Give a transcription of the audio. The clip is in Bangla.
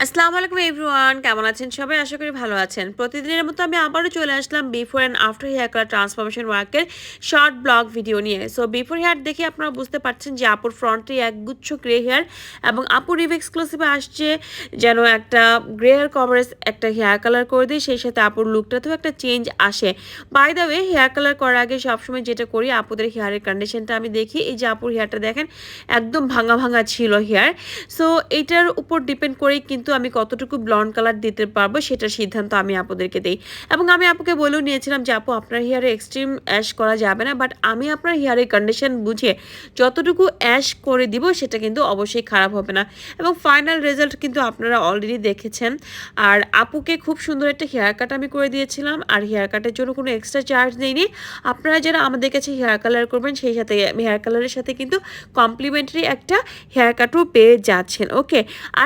আসসালামু আলাইকুম এভরিওয়ান, কেমন আছেন সবাই? আশা করি ভালো আছেন। প্রতিদিনের মতো আমি আবারও চলে আসলাম before and after hair colour transformation ওয়ার্কের শর্ট ব্লগ ভিডিও নিয়ে। সো বিফোর হেয়ার দেখে আপনারা বুঝতে পারছেন যে আপুর ফ্রন্টে একগুচ্ছ গ্রে হেয়ার এবং আপুর রিভ এক্সক্লুসিভে আসছে যেন একটা গ্রে হেয়ার কভারেজ একটা হেয়ার কালার করে দিই, সেই সাথে আপুর লুকটাতেও একটা চেঞ্জ আসে। By the way, hair colour করার আগে সবসময় যেটা করি, আপুদের হেয়ারের কন্ডিশনটা আমি দেখি। এই যে আপুর হেয়ারটা দেখেন, একদম ভাঙা ভাঙা ছিল হেয়ার। সো এইটার উপর ডিপেন্ড করেই কিন্তু আমি কতটুকু ব্লন্ড কালার দিতে পারবো সেটার সিদ্ধান্ত আমি আপুদেরকে দেই। এবং আমি আপুকে বলেও নিয়েছিলাম যে আপু, আপনার হেয়ারে এক্সট্রিম অ্যাশ করা যাবে না, বাট আমি আপনার হেয়ারের কন্ডিশন বুঝে যতটুকু অ্যাশ করে দিব সেটা কিন্তু অবশ্যই খারাপ হবে না। এবং ফাইনাল রেজাল্ট কিন্তু আপনারা অলরেডি দেখেছেন। আর আপুকে খুব সুন্দর একটা হেয়ার কাট আমি করে দিয়েছিলাম, আর হেয়ার কাটের জন্য কোনো এক্সট্রা চার্জ নেইনি। আপনারা যারা আমাদের কাছে হেয়ার কালার করবেন সেই সাথে হেয়ার কালারের সাথে কিন্তু কমপ্লিমেন্টারি একটা হেয়ার কাটও পেয়ে যাচ্ছেন। ওকে।